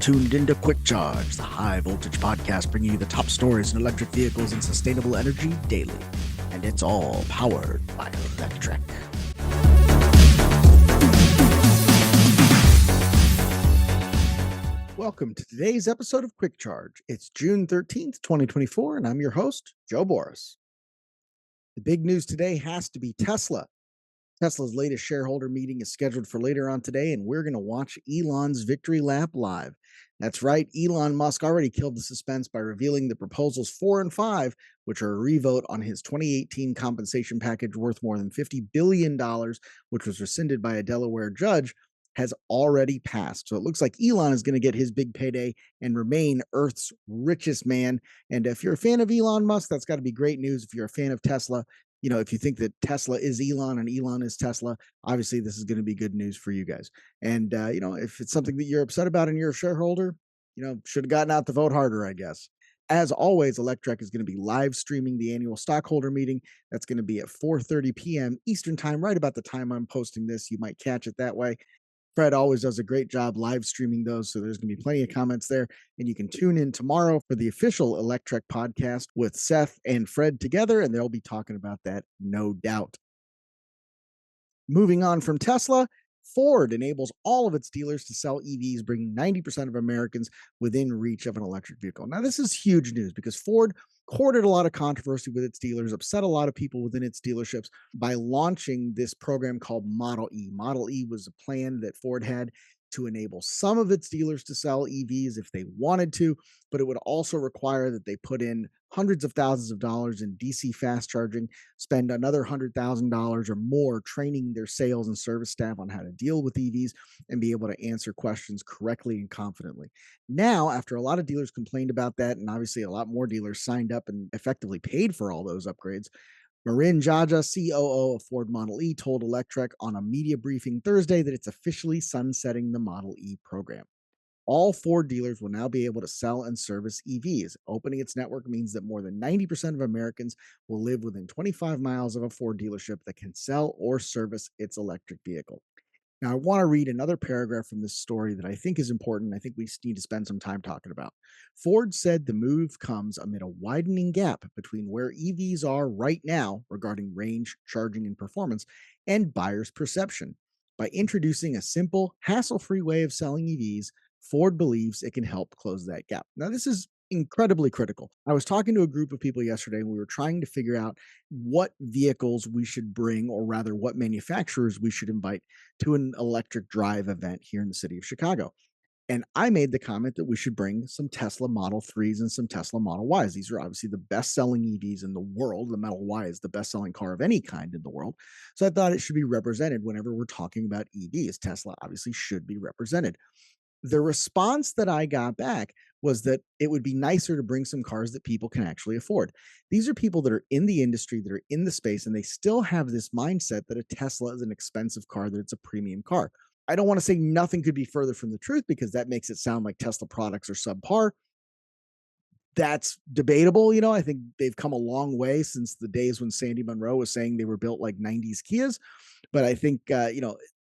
tuned into Quick Charge, the high voltage podcast bringing you the top stories in electric vehicles and sustainable energy daily. And it's all powered by electric. Welcome to today's episode of Quick Charge. It's June 13th, 2024, and I'm your host, Joe Boris. The big news today has to be Tesla. Tesla's latest shareholder meeting is scheduled for later on today, and we're going to watch Elon's victory lap live. That's right, Elon Musk already killed the suspense by revealing the proposals 4 and 5, which are a revote on his 2018 compensation package worth more than $50 billion, which was rescinded by a Delaware judge, has already passed. So it looks like Elon is going to get his big payday and remain Earth's richest man. And if you're a fan of Elon Musk, that's got to be great news. If you're a fan of Tesla, if you think that Tesla is Elon and Elon is Tesla, obviously this is going to be good news for you guys. And, if it's something that you're upset about and you're a shareholder, should have gotten out the vote harder, I guess. As always, Electrek is going to be live streaming the annual stockholder meeting. That's going to be at 4:30 p.m. Eastern time, right about the time I'm posting this. You might catch it that way. Fred always does a great job live streaming those, so there's going to be plenty of comments there. And you can tune in tomorrow for the official Electrek podcast with Seth and Fred together, and they'll be talking about that, no doubt. Moving on from Tesla, Ford enables all of its dealers to sell EVs, bringing 90% of Americans within reach of an electric vehicle. Now, this is huge news because Ford courted a lot of controversy with its dealers, upset a lot of people within its dealerships by launching this program called Model E. Model E was a plan that Ford had to enable some of its dealers to sell EVs if they wanted to, but it would also require that they put in hundreds of thousands of dollars in DC fast charging, spend another $100,000 or more training their sales and service staff on how to deal with EVs and be able to answer questions correctly and confidently. Now, after a lot of dealers complained about that, and obviously a lot more dealers signed up and effectively paid for all those upgrades, Marin Jaja, COO of Ford Model E, told Electrek on a media briefing Thursday that it's officially sunsetting the Model E program. All Ford dealers will now be able to sell and service EVs. Opening its network means that more than 90% of Americans will live within 25 miles of a Ford dealership that can sell or service its electric vehicle. Now, I want to read another paragraph from this story that I think is important. I think we need to spend some time talking about. Ford said the move comes amid a widening gap between where EVs are right now regarding range, charging, and performance, and buyers' perception. By introducing a simple, hassle-free way of selling EVs, Ford believes it can help close that gap. Now, this is incredibly critical. I was talking to a group of people yesterday, and we were trying to figure out what vehicles we should bring, or rather what manufacturers we should invite to an electric drive event here in the city of Chicago. And I made the comment that we should bring some Tesla Model 3s and some Tesla Model Ys. These are obviously the best-selling EVs in the world. The Model Y is the best-selling car of any kind in the world. So I thought it should be represented whenever we're talking about EVs. Tesla obviously should be represented. The response that I got back was that it would be nicer to bring some cars that people can actually afford. These are people that are in the industry, that are in the space, and they still have this mindset that a Tesla is an expensive car, that it's a premium car. I don't want to say nothing could be further from the truth because that makes it sound like Tesla products are subpar. That's debatable. I think they've come a long way since the days when Sandy Munro was saying they were built like 90s Kias. But I think,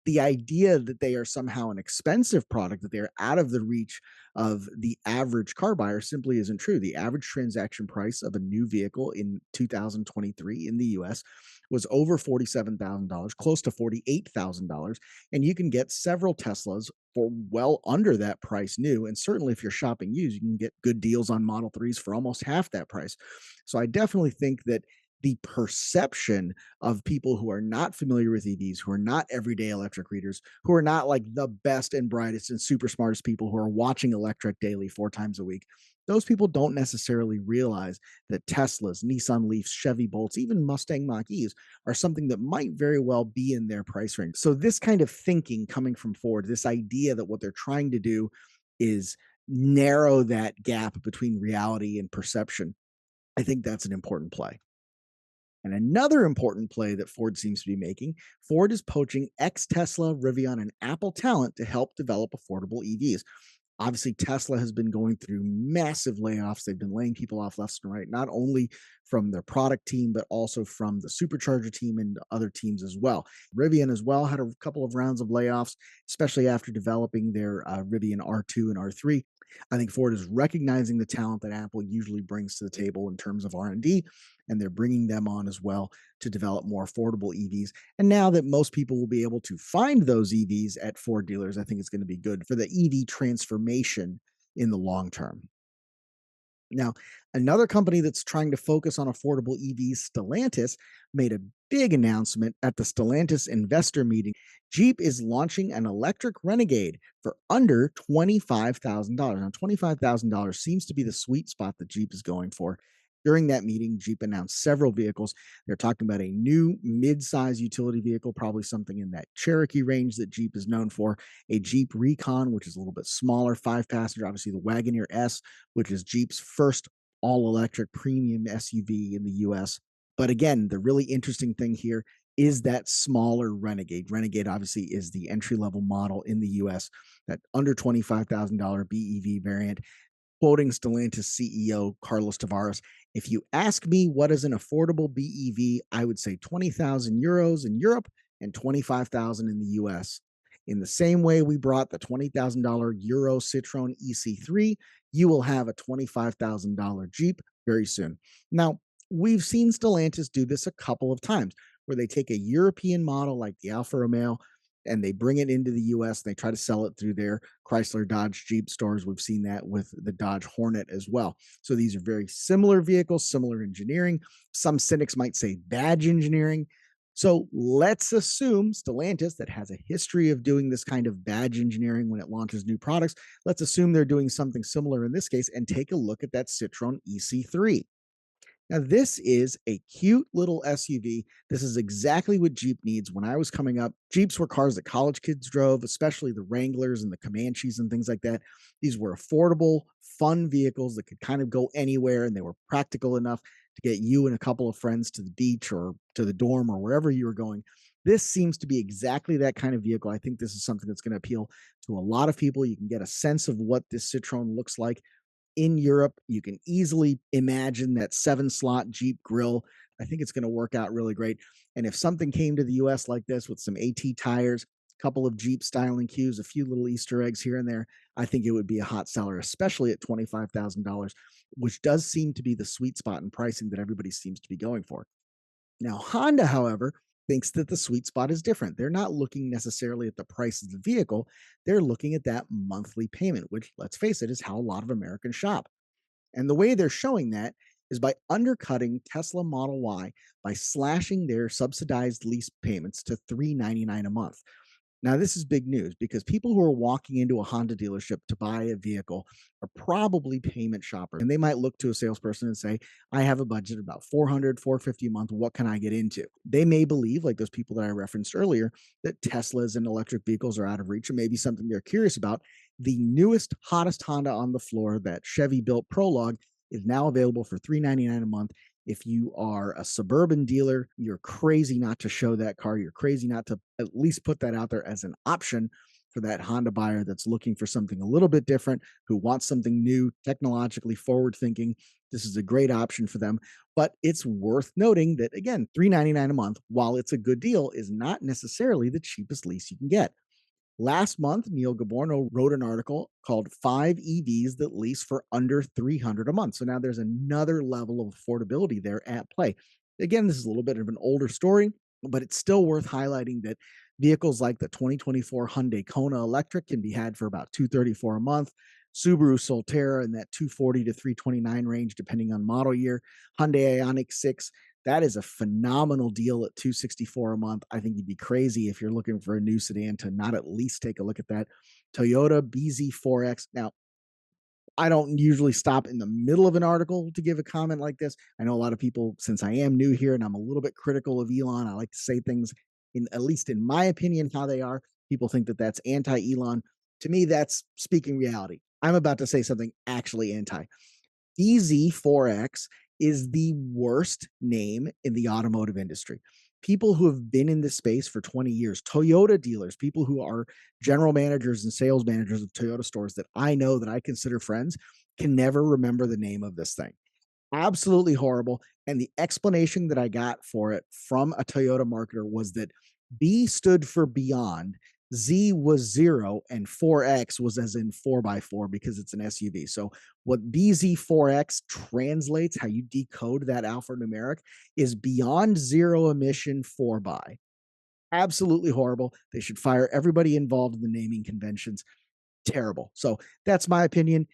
the idea that they are somehow an expensive product, that they're out of the reach of the average car buyer simply isn't true. The average transaction price of a new vehicle in 2023 in the US was over $47,000, close to $48,000. And you can get several Teslas for well under that price new. And certainly if you're shopping used, you can get good deals on Model 3s for almost half that price. So I definitely think that the perception of people who are not familiar with EVs, who are not everyday electric readers, who are not like the best and brightest and super smartest people who are watching Electrek daily 4 times a week, those people don't necessarily realize that Teslas, Nissan Leafs, Chevy Bolts, even Mustang Mach-E's are something that might very well be in their price range. So this kind of thinking coming from Ford, this idea that what they're trying to do is narrow that gap between reality and perception, I think that's an important play. And another important play that Ford seems to be making, Ford is poaching ex-Tesla, Rivian, and Apple talent to help develop affordable EVs. Obviously, Tesla has been going through massive layoffs. They've been laying people off left and right, not only from their product team, but also from the supercharger team and other teams as well. Rivian as well had a couple of rounds of layoffs, especially after developing their Rivian R2 and R3. I think Ford is recognizing the talent that Apple usually brings to the table in terms of R&D, and they're bringing them on as well to develop more affordable EVs. And now that most people will be able to find those EVs at Ford dealers, I think it's going to be good for the EV transformation in the long term. Now, another company that's trying to focus on affordable EVs, Stellantis, made a big announcement at the Stellantis investor meeting. Jeep is launching an electric Renegade for under $25,000. Now, $25,000 seems to be the sweet spot that Jeep is going for. During that meeting, Jeep announced several vehicles. They're talking about a new mid-size utility vehicle, probably something in that Cherokee range that Jeep is known for, a Jeep Recon, which is a little bit smaller, five passenger, obviously the Wagoneer S, which is Jeep's first all electric premium SUV in the US. But again, the really interesting thing here is that smaller Renegade. Renegade obviously is the entry level model in the US, that under $25,000 BEV variant. Quoting Stellantis CEO Carlos Tavares, if you ask me what is an affordable BEV, I would say 20,000 euros in Europe and 25,000 in the US. In the same way we brought the $20,000 Euro Citroen EC3, you will have a $25,000 Jeep very soon. Now, we've seen Stellantis do this a couple of times where they take a European model like the Alfa Romeo and they bring it into the US. And they try to sell it through their Chrysler, Dodge, Jeep stores. We've seen that with the Dodge Hornet as well. So these are very similar vehicles, similar engineering. Some cynics might say badge engineering. So let's assume Stellantis, that has a history of doing this kind of badge engineering when it launches new products, let's assume they're doing something similar in this case and take a look at that Citroen EC3. Now, this is a cute little SUV. This is exactly what Jeep needs. When I was coming up, Jeeps were cars that college kids drove, especially the Wranglers and the Comanches and things like that. These were affordable, fun vehicles that could kind of go anywhere, and they were practical enough to get you and a couple of friends to the beach or to the dorm or wherever you were going. This seems to be exactly that kind of vehicle. I think this is something that's going to appeal to a lot of people. You can get a sense of what this Citroen looks like in Europe. You can easily imagine that 7 slot Jeep grill. I think it's going to work out really great. And if something came to the US like this with some AT tires, a couple of Jeep styling cues, a few little Easter eggs here and there, I think it would be a hot seller, especially at $25,000, which does seem to be the sweet spot in pricing that everybody seems to be going for. Now, Honda, however, thinks that the sweet spot is different. They're not looking necessarily at the price of the vehicle. They're looking at that monthly payment, which, let's face it, is how a lot of Americans shop. And the way they're showing that is by undercutting Tesla Model Y by slashing their subsidized lease payments to $399 a month. Now, this is big news because people who are walking into a Honda dealership to buy a vehicle are probably payment shoppers. And they might look to a salesperson and say, I have a budget of about 400, 450 a month. What can I get into? They may believe, like those people that I referenced earlier, that Teslas and electric vehicles are out of reach and maybe something they're curious about. The newest, hottest Honda on the floor, that Chevy built Prologue, is now available for $399 a month. If you are a suburban dealer, you're crazy not to show that car. You're crazy not to at least put that out there as an option for that Honda buyer that's looking for something a little bit different, who wants something new, technologically forward thinking. This is a great option for them. But it's worth noting that, again, $399 a month, while it's a good deal, is not necessarily the cheapest lease you can get. Last month, Neil Gaborno wrote an article called Five EVs That Lease for Under $300 a Month. So now there's another level of affordability there at play. Again, this is a little bit of an older story, but it's still worth highlighting that vehicles like the 2024 Hyundai Kona Electric can be had for about $234 a month. Subaru Solterra in that 240 to 329 range, depending on model year. Hyundai Ioniq 6, that is a phenomenal deal at $264 a month. I think you'd be crazy if you're looking for a new sedan to not at least take a look at that. Toyota bZ4X. Now, I don't usually stop in the middle of an article to give a comment like this. I know a lot of people, since I am new here and I'm a little bit critical of Elon, I like to say things in, at least in my opinion, how they are. People think that that's anti-Elon. To me, that's speaking reality. I'm about to say something actually anti. bZ4X is the worst name in the automotive industry. People who have been in this space for 20 years, Toyota dealers, people who are general managers and sales managers of Toyota stores that I know that I consider friends, can never remember the name of this thing. Absolutely horrible. And the explanation that I got for it from a Toyota marketer was that B stood for beyond, Z was zero, and 4X was as in 4x4 because it's an SUV. So, what bZ4X translates, how you decode that alphanumeric, is beyond zero emission 4 by. Absolutely horrible. They should fire everybody involved in the naming conventions. Terrible. So, that's my opinion.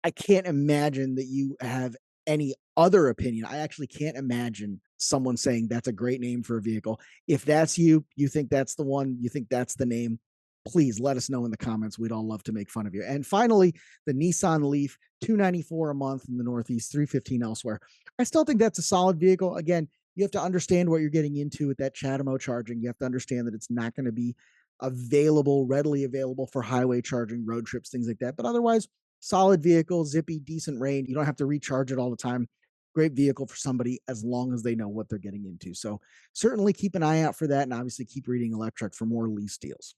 I can't imagine that you have any other opinion. I actually can't imagine someone saying that's a great name for a vehicle. If that's you, you think that's the one, you think that's the name, please let us know in the comments. We'd all love to make fun of you. And finally, the Nissan Leaf, 294 a month in the Northeast, 315 elsewhere. I still think that's a solid vehicle. Again, you have to understand what you're getting into with that CHAdeMO charging. You have to understand that it's not going to be readily available for highway charging, road trips, things like that. But otherwise, solid vehicle, zippy, decent range. You don't have to recharge it all the time. Great vehicle for somebody as long as they know what they're getting into. So certainly keep an eye out for that, and obviously keep reading Electric for more lease deals.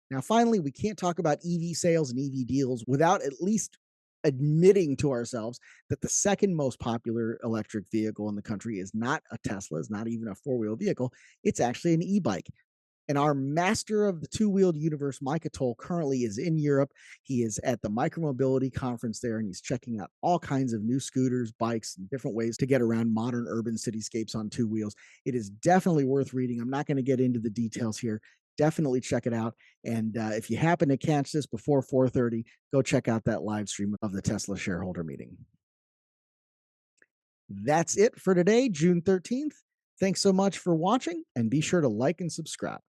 Now, finally, we can't talk about EV sales and EV deals without at least admitting to ourselves that the second most popular electric vehicle in the country is not a Tesla, is not even a four-wheel vehicle. It's actually an e-bike. And our master of the two-wheeled universe, Micah Toll, currently is in Europe. He is at the Micromobility Conference there, and he's checking out all kinds of new scooters, bikes, and different ways to get around modern urban cityscapes on two wheels. It is definitely worth reading. I'm not going to get into the details here. Definitely check it out. And if you happen to catch this before 4:30, go check out that live stream of the Tesla shareholder meeting. That's it for today, June 13th. Thanks so much for watching, and be sure to like and subscribe.